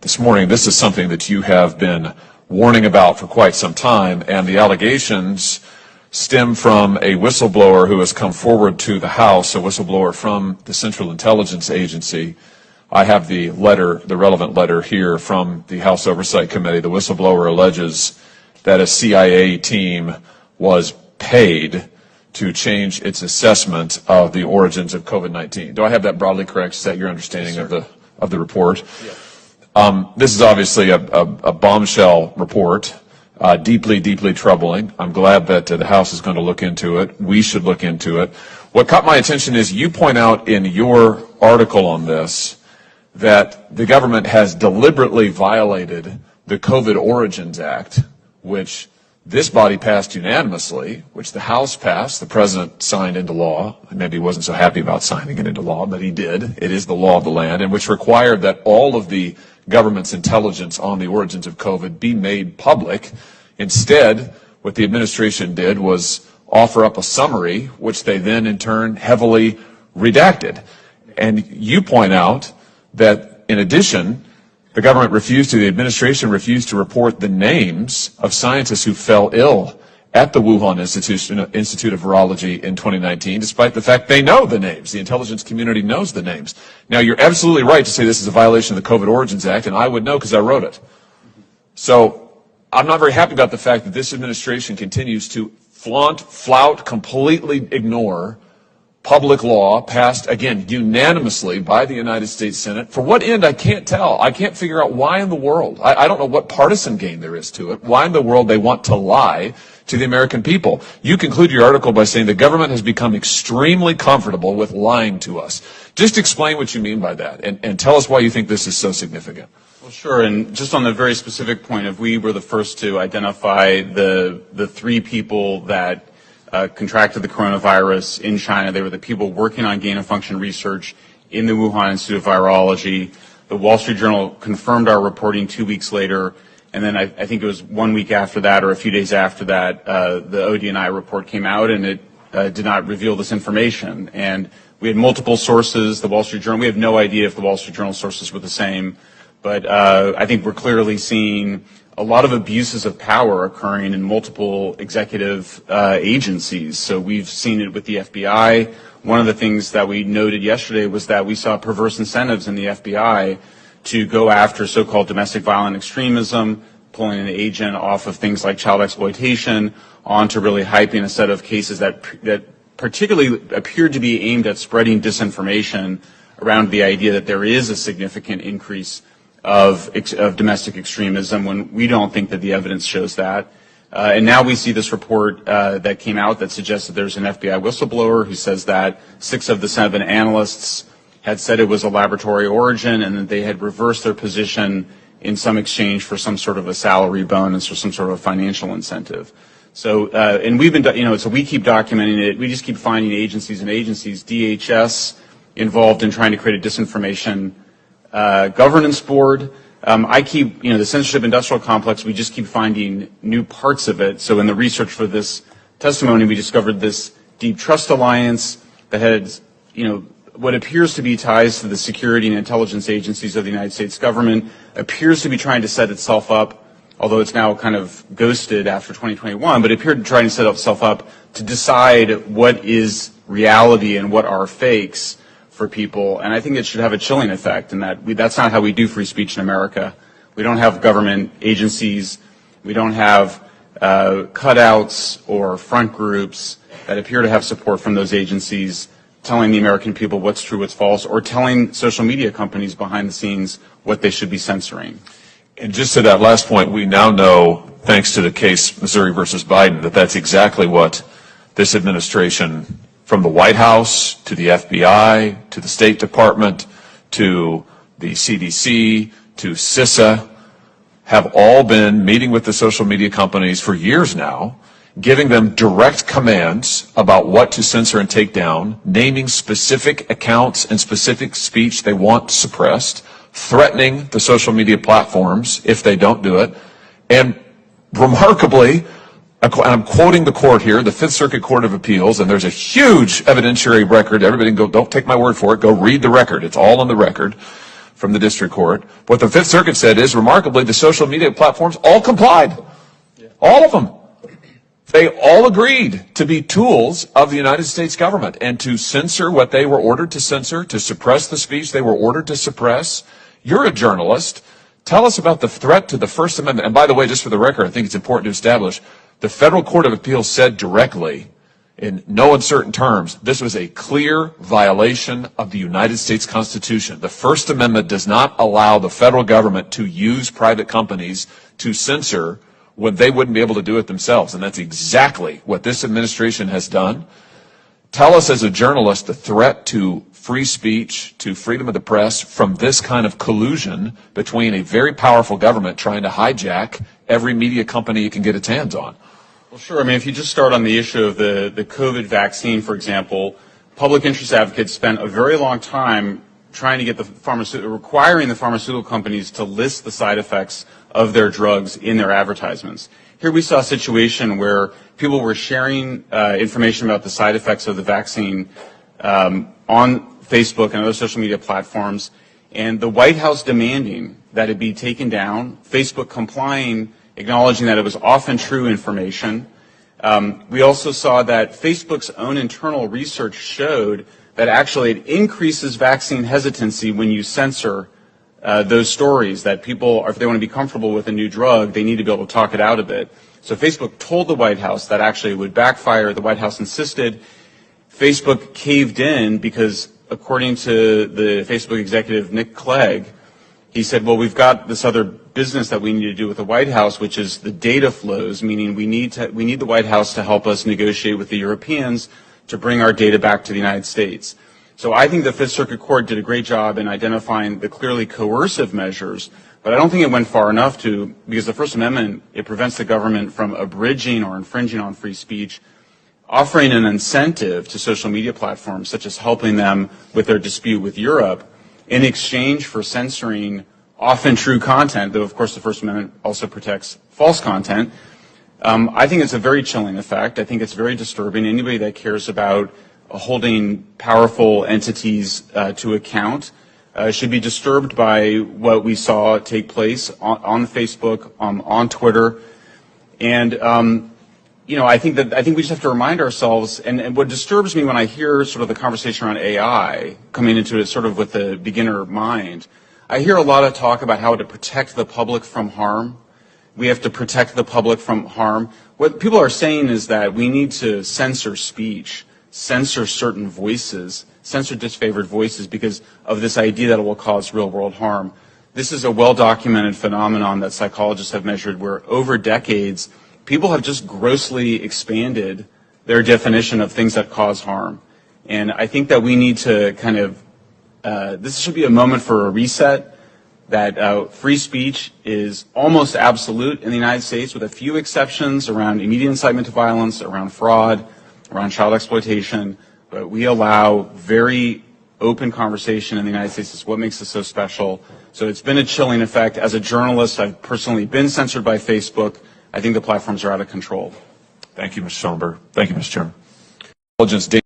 this morning. This is something that you have been warning about for quite some time, and the allegations stem from a whistleblower who has come forward to the House, a whistleblower from the Central Intelligence Agency. I have the letter, the relevant letter here from the House Oversight Committee. The whistleblower alleges that a CIA team was paid to change its assessment of the origins of COVID-19. Do I have that broadly correct? Is that your understanding of the report? Yes. This is obviously a bombshell report, deeply, deeply troubling. I'm glad that the House is going to look into it. We should look into it. What caught my attention is you point out in your article on this that the government has deliberately violated the COVID Origins Act, which this body passed unanimously, which the House passed, the President signed into law. Maybe he wasn't so happy about signing it into law, but he did. It is the law of the land, and which required that all of the government's intelligence on the origins of COVID be made public. Instead, what the administration did was offer up a summary, which they then in turn heavily redacted. And you point out that in addition, the administration refused to report the names of scientists who fell ill at the Wuhan Institute of Virology in 2019, despite the fact they know the names. The intelligence community knows the names. Now, you're absolutely right to say this is a violation of the COVID Origins Act, and I would know because I wrote it. So I'm not very happy about the fact that this administration continues to flout, completely ignore public law passed, again, unanimously by the United States Senate. For what end, I can't tell. I can't figure out why in the world. I don't know what partisan gain there is to it. Why in the world they want to lie to the American people. You conclude your article by saying the government has become extremely comfortable with lying to us. Just explain what you mean by that, and tell us why you think this is so significant. Well, sure, and just on the very specific point of we were the first to identify the three people that contracted the coronavirus in China. They were the people working on gain-of-function research in the Wuhan Institute of Virology. The Wall Street Journal confirmed our reporting 2 weeks later, and then I think it was 1 week after that or a few days after that, the ODNI report came out, and it did not reveal this information. And we had multiple sources. The Wall Street Journal, we have no idea if the Wall Street Journal sources were the same, but I think we're clearly seeing a lot of abuses of power occurring in multiple executive agencies. So we've seen it with the FBI. One of the things that we noted yesterday was that we saw perverse incentives in the FBI to go after so-called domestic violent extremism, pulling an agent off of things like child exploitation onto really hyping a set of cases that particularly appeared to be aimed at spreading disinformation around the idea that there is a significant increase of domestic extremism when we don't think that the evidence shows that. And now we see this report that came out that suggests that there's an FBI whistleblower who says that 6 of the 7 analysts had said it was a laboratory origin and that they had reversed their position in some exchange for some sort of a salary bonus or some sort of a financial incentive. So, and we've been, so we keep documenting it. We just keep finding agencies and agencies. DHS involved in trying to create a disinformation governance board. I keep, the censorship industrial complex, we just keep finding new parts of it. So in the research for this testimony, we discovered this deep trust alliance that had, what appears to be ties to the security and intelligence agencies of the United States government, appears to be trying to set itself up, although it's now kind of ghosted after 2021, but it appeared to try to set itself up to decide what is reality and what are fakes for people, and I think it should have a chilling effect in that that's not how we do free speech in America. We don't have government agencies, we don't have cutouts or front groups that appear to have support from those agencies telling the American people what's true, what's false, or telling social media companies behind the scenes what they should be censoring. And just to that last point, we now know, thanks to the case Missouri versus Biden, that that's exactly what this administration, from the White House to the FBI to the State Department to the CDC to CISA, have all been meeting with the social media companies for years now, giving them direct commands about what to censor and take down, naming specific accounts and specific speech they want suppressed, threatening the social media platforms if they don't do it, and remarkably, I'm quoting the court here, the Fifth Circuit Court of Appeals, and there's a huge evidentiary record. Everybody go, don't take my word for it, go read the record. It's all on the record. from the district court. What the Fifth Circuit said is, remarkably, the social media platforms all complied. All of them. They all agreed to be tools of the United States government and to censor what they were ordered to censor, to suppress the speech they were ordered to suppress. You're a journalist. Tell us about the threat to the First Amendment. And by the way, just for the record, I think it's important to establish, the Federal Court of Appeals said directly, in no uncertain terms, this was a clear violation of the United States Constitution. The First Amendment does not allow the federal government to use private companies to censor when they wouldn't be able to do it themselves. And that's exactly what this administration has done. Tell us as a journalist the threat to free speech, to freedom of the press from this kind of collusion between a very powerful government trying to hijack every media company it can get its hands on. Well, sure. I mean, if you just start on the issue of the COVID vaccine, for example, public interest advocates spent a very long time trying to get requiring the pharmaceutical companies to list the side effects of their drugs in their advertisements. Here we saw a situation where people were sharing information about the side effects of the vaccine on Facebook and other social media platforms, and the White House demanding that it be taken down, Facebook complying, acknowledging that it was often true information. We also saw that Facebook's own internal research showed that actually it increases vaccine hesitancy when you censor those stories, that people, if they want to be comfortable with a new drug, they need to be able to talk it out a bit. So Facebook told the White House that actually it would backfire. The White House insisted. Facebook caved in because, according to the Facebook executive Nick Clegg, he said, well, we've got this other business that we need to do with the White House, which is the data flows, meaning we need the White House to help us negotiate with the Europeans to bring our data back to the United States. So I think the Fifth Circuit Court did a great job in identifying the clearly coercive measures, but I don't think it went far enough because the First Amendment, it prevents the government from abridging or infringing on free speech, offering an incentive to social media platforms, such as helping them with their dispute with Europe, in exchange for censoring often true content, though of course the First Amendment also protects false content. I think it's a very chilling effect. I think it's very disturbing. Anybody that cares about holding powerful entities to account should be disturbed by what we saw take place on Facebook, on Twitter, and I think we just have to remind ourselves. And what disturbs me when I hear sort of the conversation around AI coming into it, sort of with the beginner mind, I hear a lot of talk about how to protect the public from harm. We have to protect the public from harm. What people are saying is that we need to censor speech, censor certain voices, censor disfavored voices because of this idea that it will cause real-world harm. This is a well-documented phenomenon that psychologists have measured where over decades, people have just grossly expanded their definition of things that cause harm. And I think that we need to kind of, this should be a moment for a reset, that free speech is almost absolute in the United States with a few exceptions around immediate incitement to violence, around fraud, around child exploitation, but we allow very open conversation in the United States. It's what makes us so special. So it's been a chilling effect. As a journalist, I've personally been censored by Facebook. I think the platforms are out of control. Thank you, Mr. Schoenberg. Thank you, Mr. Chairman.